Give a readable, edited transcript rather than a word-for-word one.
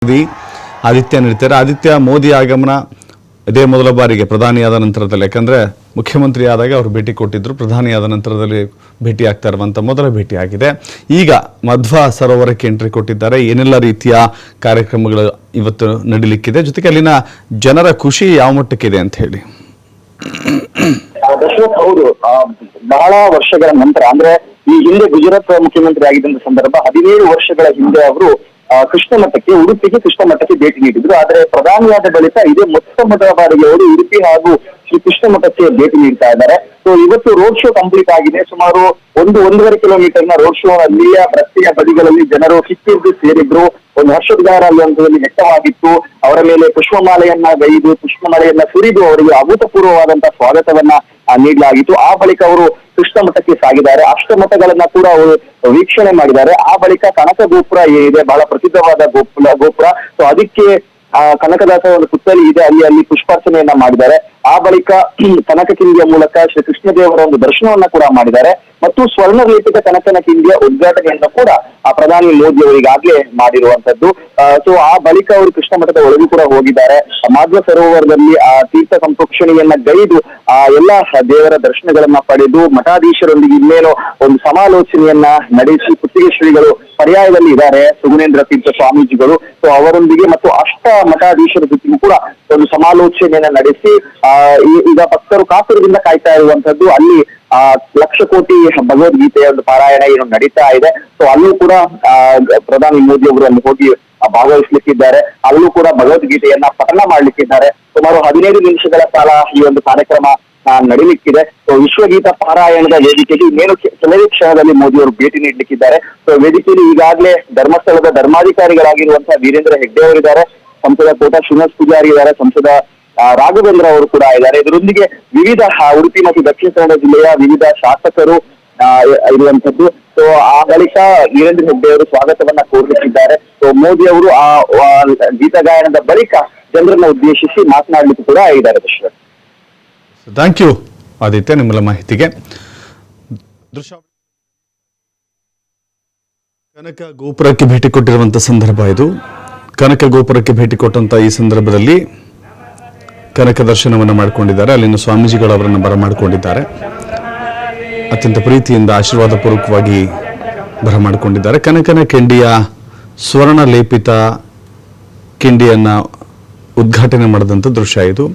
ಆದಿತ್ಯ ನೀಡ್ತಾರೆ. ಆದಿತ್ಯ ಮೋದಿ ಆಗಮನ ಇದೇ ಮೊದಲ ಬಾರಿಗೆ ಪ್ರಧಾನಿಯಾದ ನಂತರದಲ್ಲಿ, ಯಾಕಂದ್ರೆ ಮುಖ್ಯಮಂತ್ರಿ ಆದಾಗ ಅವರು ಭೇಟಿ ಕೊಟ್ಟಿದ್ರು, ಪ್ರಧಾನಿಯಾದ ನಂತರದಲ್ಲಿ ಭೇಟಿ ಆಗ್ತಾ ಇರುವಂತ ಮೊದಲ ಭೇಟಿ ಆಗಿದೆ. ಈಗ ಮಧ್ವಾ ಸರೋವರಕ್ಕೆ ಎಂಟ್ರಿ ಕೊಟ್ಟಿದ್ದಾರೆ. ಏನೆಲ್ಲ ರೀತಿಯ ಕಾರ್ಯಕ್ರಮಗಳು ಇವತ್ತು ನಡೀಲಿಕ್ಕಿದೆ, ಜೊತೆಗೆ ಅಲ್ಲಿನ ಜನರ ಖುಷಿ ಯಾವ ಮಟ್ಟಕ್ಕಿದೆ ಅಂತ ಹೇಳಿ. ದಶರಥ್, ಹೌದು, ಬಹಳ ವರ್ಷಗಳ ನಂತರ, ಅಂದ್ರೆ ಈ ಹಿಂದೆ ಗುಜರಾತ್ ಮುಖ್ಯಮಂತ್ರಿ ಆಗಿದ್ದಂತ ಸಂದರ್ಭ 17 ವರ್ಷಗಳ ಹಿಂದೆ ಅವರು ಕೃಷ್ಣ ಮಠಕ್ಕೆ, ಉಡುಪಿಗೆ ಕೃಷ್ಣ ಮಠಕ್ಕೆ ಭೇಟಿ ನೀಡಿದ್ರು. ಆದ್ರೆ ಪ್ರಧಾನಿಯಾದ ಬಳಿಕ ಇದೇ ಮೊದಲ ಬಾರಿಗೆ ಅವರು ಉಡುಪಿ ಹಾಗೂ ಶ್ರೀ ಕೃಷ್ಣ ಮಠಕ್ಕೆ ಭೇಟಿ ನೀಡ್ತಾ ಇದ್ದಾರೆ. ಸೊ ಇವತ್ತು ರೋಡ್ ಶೋ ಕಂಪ್ಲೀಟ್ ಆಗಿದೆ. ಸುಮಾರು 1-1.5 ಕಿಲೋಮೀಟರ್ನ ರೋಡ್ ಶೋ ಅಲ್ಲಿಯ ರಸ್ತೆಯ ಬದಿಗಳಲ್ಲಿ ಜನರು ಕಿಕ್ಕಿರಿದು ಸೇರಿದ್ರು. ಒಂದು ಹರ್ಷೋದ್ಗಾರ ಅಲ್ಲೊಂದರಲ್ಲಿ ವ್ಯಕ್ತವಾಗಿತ್ತು. ಅವರ ಮೇಲೆ ಪುಷ್ಪಮಾಲೆಯನ್ನ ಗೈದು, ಪುಷ್ಪಮಾಲೆಯನ್ನ ಸುರಿದು ಅವರಿಗೆ ಅಭೂತಪೂರ್ವವಾದಂತಹ ಸ್ವಾಗತವನ್ನ ನೀಡಲಾಗಿತ್ತು. ಆ ಬಳಿಕ ಅವರು ಕೃಷ್ಣ ಮಠಕ್ಕೆ ಸಾಗಿದ್ದಾರೆ. ಅಷ್ಟಮಠಗಳನ್ನ ಕೂಡ ಅವರು ವೀಕ್ಷಣೆ ಮಾಡಿದ್ದಾರೆ. ಆ ಬಳಿಕ ಕನಕ ಗೋಪುರ ಏನಿದೆ, ಬಹಳ ಪ್ರಸಿದ್ಧವಾದ ಗೋಪುರ. ಸೊ ಅದಕ್ಕೆ ಕನಕದಾಸ ಒಂದು ಪುತ್ಥಳಿ ಇದೆ, ಅಲ್ಲಿ ಪುಷ್ಪಾರ್ಚನೆಯನ್ನ ಮಾಡಿದ್ದಾರೆ. ಆ ಬಳಿಕ ಕನಕ ಕಿಂಡಿಯ ಮೂಲಕ ಶ್ರೀ ಕೃಷ್ಣದೇವರ ಒಂದು ದರ್ಶನವನ್ನ ಕೂಡ ಮಾಡಿದ್ದಾರೆ. ಮತ್ತು ಸ್ವರ್ಣ ಲೇಪಿತ ಕನಕನ ಕಿಂಡಿಯ ಉದ್ಘಾಟನೆಯನ್ನ ಕೂಡ ಪ್ರಧಾನಿ ಮೋದಿ ಅವರಿಗಾಗ್ಲೇ ಮಾಡಿರುವಂತದ್ದು. ಸೊ ಆ ಬಳಿಕ ಅವರು ಕೃಷ್ಣ ಮಠದ ಒಳಗೂ ಕೂಡ ಹೋಗಿದ್ದಾರೆ. ಮಾಧ್ವ ಸರೋವರದಲ್ಲಿ ತೀರ್ಥ ಸಂಪ್ರೋಕ್ಷಣೆಯನ್ನ ಗೈದು ಎಲ್ಲಾ ದೇವರ ದರ್ಶನಗಳನ್ನ ಪಡೆದು ಮಠಾಧೀಶರೊಂದಿಗೆ ಇನ್ನೇನು ಒಂದು ಸಮಾಲೋಚನೆಯನ್ನ ನಡೆಸಿ, ಕುತ್ತಿಗೆ ಶ್ರೀಗಳು ಪರ್ಯಾಯದಲ್ಲಿ ಇದ್ದಾರೆ, ಸುಗುಣೇಂದ್ರ ತೀರ್ಥ ಸ್ವಾಮೀಜಿಗಳು. ಸೊ ಅವರೊಂದಿಗೆ ಮತ್ತು ಅಷ್ಟ ಮಠಾಧೀಶರ ಜೊತೆಗೂ ಕೂಡ ಒಂದು ಸಮಾಲೋಚನೆಯನ್ನ ನಡೆಸಿ ಈಗ ಭಕ್ತರು ಕಾತುರದಿಂದ ಕಾಯ್ತಾ ಇರುವಂತದ್ದು. ಅಲ್ಲಿ 1,00,000 ಕೋಟಿ ಭಗವದ್ಗೀತೆಯ ಒಂದು ಪಾರಾಯಣ ಏನು ನಡೀತಾ ಇದೆ. ಸೊ ಅಲ್ಲೂ ಕೂಡ ಪ್ರಧಾನಿ ಮೋದಿ ಅವರು ಅಲ್ಲಿ ಹೋಗಿ ಭಾಗವಹಿಸ್ಲಿಕ್ಕಿದ್ದಾರೆ. ಅಲ್ಲೂ ಕೂಡ ಭಗವದ್ಗೀತೆಯನ್ನ ಪಠಣ ಮಾಡ್ಲಿಕ್ಕಿದ್ದಾರೆ. ಸುಮಾರು 15 ನಿಮಿಷಗಳ ಕಾಲ ಈ ಒಂದು ಕಾರ್ಯಕ್ರಮ ನಡೀಲಿಕ್ಕಿದೆ. ಸೊ ವಿಶ್ವಗೀತ ಪಾರಾಯಣದ ವೇದಿಕೆಗೆ ಇನ್ನೇನು ಕೆಲವೇ ಕ್ಷಣದಲ್ಲಿ ಮೋದಿ ಅವರು ಭೇಟಿ ನೀಡಲಿಕ್ಕಿದ್ದಾರೆ. ಸೊ ವೇದಿಕೆಯಲ್ಲಿ ಈಗಾಗಲೇ ಧರ್ಮಸ್ಥಳದ ಧರ್ಮಾಧಿಕಾರಿಗಳಾಗಿರುವಂತಹ ವೀರೇಂದ್ರ ಹೆಗ್ಡೆ ಅವರಿದ್ದಾರೆ, ಸಂಸದ ಕೋಟಾ ಶ್ರೀನಿವಾಸ ಪೂಜಾರಿ ಇದ್ದಾರೆ, ಸಂಸದ ರಾಘವೇಂದ್ರ ಅವರು ಕೂಡ ಇದ್ದಾರೆ. ಇದರೊಂದಿಗೆ ವಿವಿಧ ಉಡುಪಿ ಮತ್ತು ದಕ್ಷಿಣ ಕನ್ನಡ ಜಿಲ್ಲೆಯ ವಿವಿಧ ಶಾಸಕರು ಇರುವಂತದ್ದು. ಸೊ ಆ ಬಳಿಕ ವೀರೇಂದ್ರ ಹೆಗ್ಡೆ ಅವರು ಸ್ವಾಗತವನ್ನ ಕೋರಲಿಕ್ಕಿದ್ದಾರೆ. ಸೊ ಮೋದಿ ಅವರು ಆ ಗೀತ ಗಾಯನದ ಬಳಿಕ ಜನರನ್ನ ಉದ್ದೇಶಿಸಿ ಮಾತನಾಡಲಿಕ್ಕೆ ಕೂಡ ಇದ್ದಾರೆ. ದಶರಥ್, ಥ್ಯಾಂಕ್ ಯು ಆದಿತ್ಯ ನಿಮ್ಮೆಲ್ಲ ಮಾಹಿತಿಗೆ. ಕನಕ ಗೋಪುರಕ್ಕೆ ಭೇಟಿ ಕೊಟ್ಟಿರುವಂತಹ ಸಂದರ್ಭ ಇದು. ಕನಕ ಗೋಪುರಕ್ಕೆ ಭೇಟಿ ಕೊಟ್ಟಂತ ಈ ಸಂದರ್ಭದಲ್ಲಿ ಕನಕ ದರ್ಶನವನ್ನು ಮಾಡಿಕೊಂಡಿದ್ದಾರೆ. ಅಲ್ಲಿನ ಸ್ವಾಮೀಜಿಗಳು ಅವರನ್ನು ಬರಮಾಡಿಕೊಂಡಿದ್ದಾರೆ. ಅತ್ಯಂತ ಪ್ರೀತಿಯಿಂದ ಆಶೀರ್ವಾದ ಪೂರ್ವಕವಾಗಿ ಬರಮಾಡಿಕೊಂಡಿದ್ದಾರೆ. ಕನಕನ ಕಿಂಡಿಯ ಸ್ವರ್ಣ ಲೇಪಿತ ಕಿಂಡಿಯನ್ನ ಉದ್ಘಾಟನೆ ಮಾಡಿದಂಥ ದೃಶ್ಯ ಇದು.